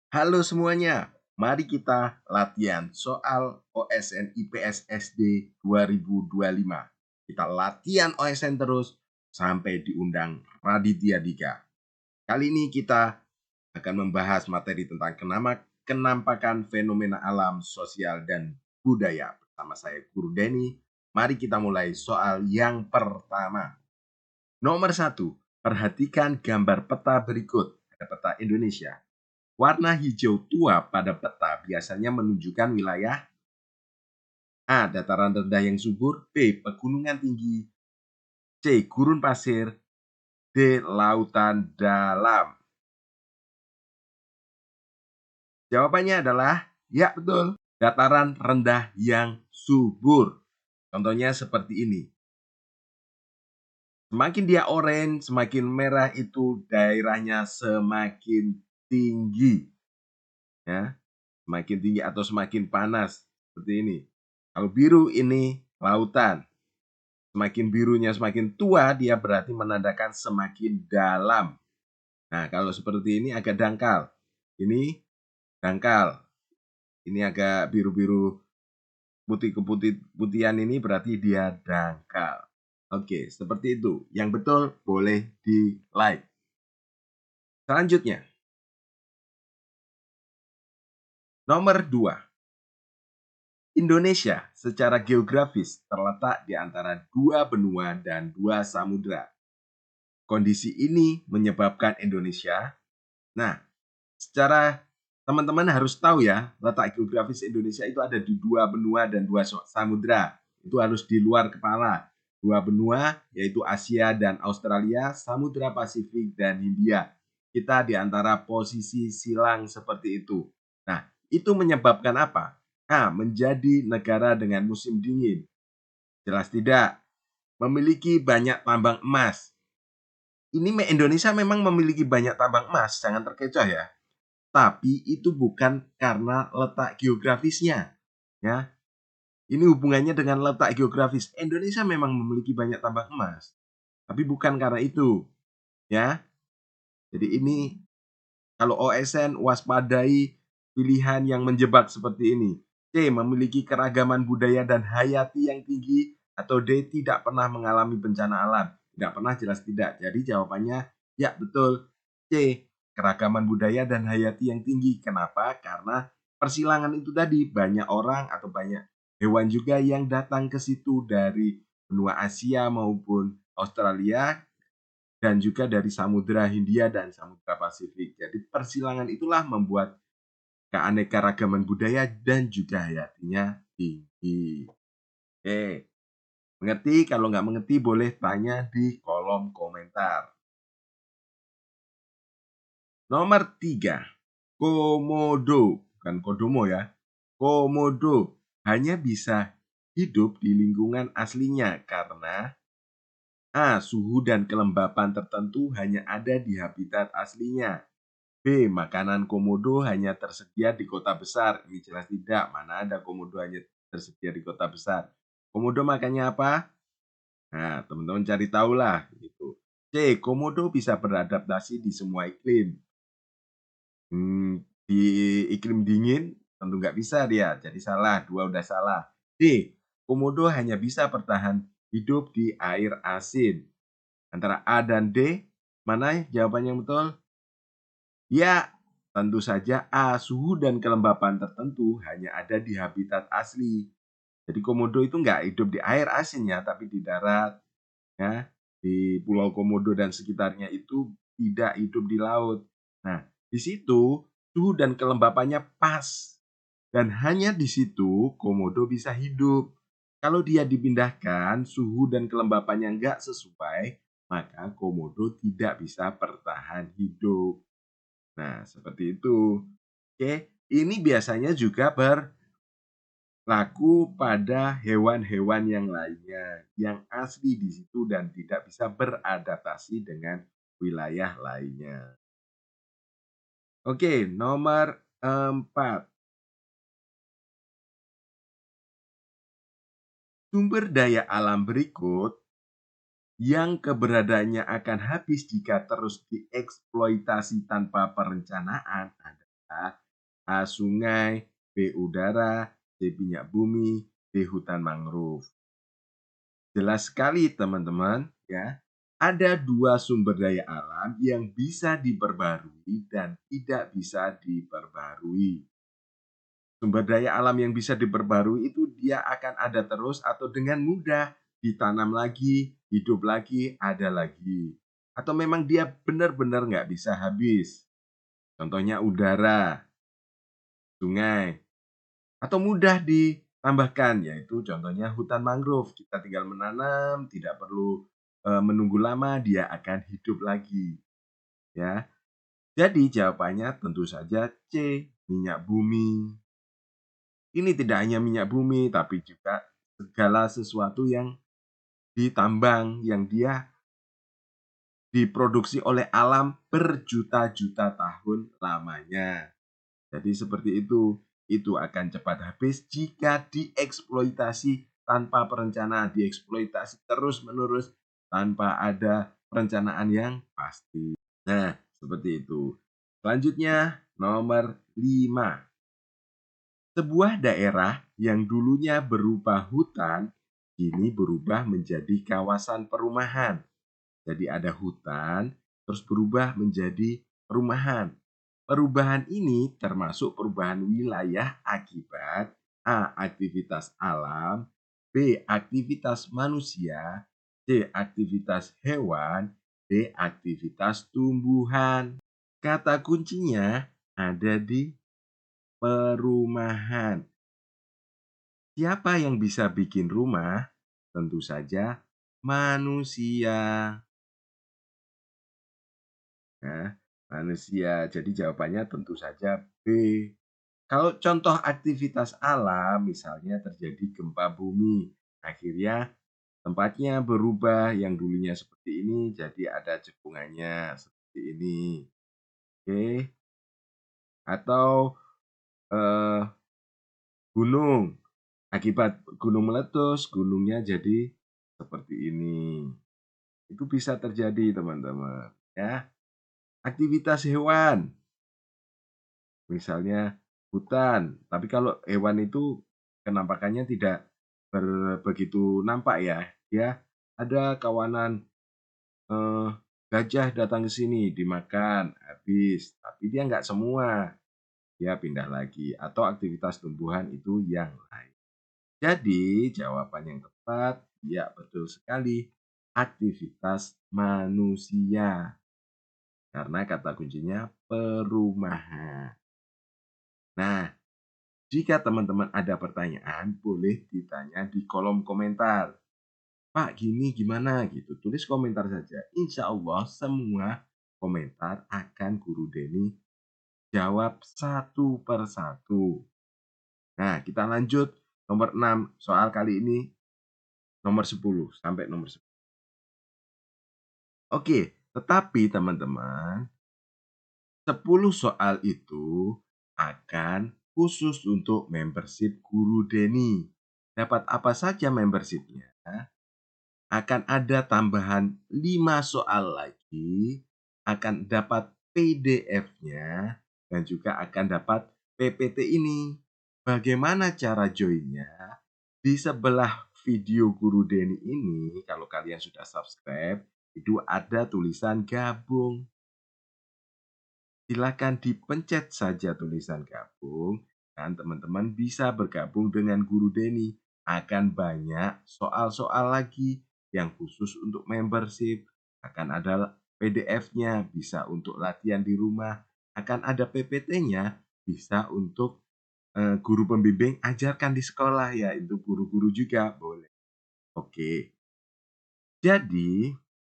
Halo semuanya, mari kita latihan soal OSN IPS SD 2025. Kita latihan OSN terus sampai diundang Raditya Dika. Kali ini kita akan membahas materi tentang kenampakan fenomena alam, sosial, dan budaya. Bersama saya Guru Denny, mari kita mulai soal yang pertama. Nomor 1, perhatikan gambar peta berikut. Ada peta Indonesia. Warna hijau tua pada peta biasanya menunjukkan wilayah A. Dataran rendah yang subur, B. Pegunungan tinggi, C. Gurun pasir, D. Lautan dalam. Jawabannya adalah ya betul, dataran rendah yang subur. Contohnya seperti ini. Semakin dia oranye, semakin merah itu daerahnya semakin tinggi. Ya, semakin tinggi atau semakin panas seperti ini. Kalau biru ini lautan. Semakin birunya semakin tua, dia berarti menandakan semakin dalam. Nah, kalau seperti ini agak dangkal. Ini dangkal. Ini agak biru-biru putih keputihan ini berarti dia dangkal. Oke, seperti itu. Yang betul boleh di like. Selanjutnya, nomor 2. Indonesia secara geografis terletak di antara dua benua dan dua samudra. Kondisi ini menyebabkan Indonesia, nah, secara teman-teman harus tahu ya, letak geografis Indonesia itu ada di dua benua dan dua samudra. Itu harus di luar kepala. Dua benua yaitu Asia dan Australia, Samudra Pasifik dan Hindia. Kita di antara posisi silang seperti itu. Nah, itu menyebabkan apa? A. Menjadi negara dengan musim dingin. Jelas tidak? Memiliki banyak tambang emas. Ini Indonesia memang memiliki banyak tambang emas, jangan terkecoh ya. Tapi itu bukan karena letak geografisnya. Ya, ini hubungannya dengan letak geografis. Indonesia memang memiliki banyak tambang emas, tapi bukan karena itu. Ya, jadi ini kalau OSN waspadai pilihan yang menjebak seperti ini. C. Memiliki keragaman budaya dan hayati yang tinggi, atau D. Tidak pernah mengalami bencana alam. Tidak pernah jelas tidak. Jadi jawabannya ya betul. C. Keragaman budaya dan hayati yang tinggi. Kenapa? Karena persilangan itu tadi banyak orang atau banyak hewan juga yang datang ke situ dari benua Asia maupun Australia, dan juga dari Samudra Hindia dan Samudra Pasifik. Jadi persilangan itulah membuat keanekaragaman budaya dan juga hayatinya tinggi. Oke, mengerti? Kalau nggak mengerti boleh tanya di kolom komentar. Nomor 3, komodo, bukan kodomo ya. Komodo hanya bisa hidup di lingkungan aslinya karena A. Suhu dan kelembapan tertentu hanya ada di habitat aslinya. B. Makanan komodo hanya tersedia di kota besar. Ini jelas tidak. Mana ada komodo hanya tersedia di kota besar. Komodo makannya apa? Nah, teman-teman cari tahu lah. Gitu. C. Komodo bisa beradaptasi di semua iklim. Di iklim dingin tentu nggak bisa dia. Jadi salah. Dua udah salah. D. Komodo hanya bisa bertahan hidup di air asin. Antara A dan D, mana jawabannya yang betul? Ya, tentu saja A. Suhu dan kelembapan tertentu hanya ada di habitat asli. Jadi komodo itu nggak hidup di air asin ya, tapi di darat. Ya, di Pulau Komodo dan sekitarnya itu tidak hidup di laut. Nah, di situ suhu dan kelembapannya pas. Dan hanya di situ komodo bisa hidup. Kalau dia dipindahkan, suhu dan kelembapannya nggak sesuai, maka komodo tidak bisa bertahan hidup. Nah, seperti itu. Oke, ini biasanya juga berlaku pada hewan-hewan yang lainnya yang asli di situ dan tidak bisa beradaptasi dengan wilayah lainnya. Oke, nomor 4. Sumber daya alam berikut yang keberadaannya akan habis jika terus dieksploitasi tanpa perencanaan. A. Sungai, B. Udara, C. Minyak bumi, D. Hutan mangrove. Jelas sekali teman-teman ya. Ada dua sumber daya alam yang bisa diperbarui dan tidak bisa diperbarui. Sumber daya alam yang bisa diperbarui itu dia akan ada terus atau dengan mudah ditanam lagi, hidup lagi, ada lagi. Atau memang dia benar-benar nggak bisa habis. Contohnya udara, sungai, atau mudah ditambahkan, yaitu contohnya hutan mangrove. Kita tinggal menanam, tidak perlu menunggu lama, dia akan hidup lagi. Ya, jadi jawabannya tentu saja C, minyak bumi. Ini tidak hanya minyak bumi, tapi juga segala sesuatu yang ditambang, yang dia diproduksi oleh alam berjuta-juta tahun lamanya. Jadi seperti itu akan cepat habis jika dieksploitasi tanpa perencanaan, dieksploitasi terus-menerus tanpa ada perencanaan yang pasti. Nah, seperti itu. Selanjutnya, nomor 5. Sebuah daerah yang dulunya berupa hutan, kini berubah menjadi kawasan perumahan. Jadi ada hutan, terus berubah menjadi perumahan. Perubahan ini termasuk perubahan wilayah akibat A. Aktivitas alam, B. Aktivitas manusia, C. Aktivitas hewan, D. Aktivitas tumbuhan. Kata kuncinya ada di perumahan. Siapa yang bisa bikin rumah? Tentu saja manusia. Nah, manusia. Jadi jawabannya tentu saja B. Kalau contoh aktivitas alam, misalnya terjadi gempa bumi, akhirnya tempatnya berubah yang dulunya seperti ini jadi ada cekungannya seperti ini. Oke. Atau eh, gunung. Akibat gunung meletus, gunungnya jadi seperti ini. Itu bisa terjadi, teman-teman, ya. Aktivitas hewan, misalnya hutan. Tapi kalau hewan itu kenampakannya tidak begitu nampak ya. Ya, ada kawanan eh, gajah datang ke sini dimakan habis, tapi dia nggak semua. Dia pindah lagi atau aktivitas tumbuhan itu yang lain. Jadi, jawaban yang tepat, ya betul sekali, aktivitas manusia. Karena kata kuncinya perumahan. Nah, jika teman-teman ada pertanyaan, boleh ditanya di kolom komentar. Pak, gini gimana gitu. Tulis komentar saja. Insya Allah semua komentar akan Guru Denny jawab satu persatu. Nah, kita lanjut nomor 6. Soal kali ini nomor 10 sampai nomor 10. Oke, tetapi teman-teman, 10 soal itu akan khusus untuk membership Guru Denny. Dapat apa saja membershipnya? Akan ada tambahan 5 soal lagi, akan dapat PDF-nya, dan juga akan dapat PPT ini. Bagaimana cara joinnya? Di sebelah video Guru Denny ini, kalau kalian sudah subscribe, itu ada tulisan gabung. Silakan dipencet saja tulisan gabung, dan teman-teman bisa bergabung dengan Guru Denny. Akan banyak soal-soal lagi yang khusus untuk membership. Akan ada PDF-nya, bisa untuk latihan di rumah. Akan ada PPT-nya, bisa untuk guru pembimbing ajarkan di sekolah ya, itu guru-guru juga boleh. Oke. Jadi,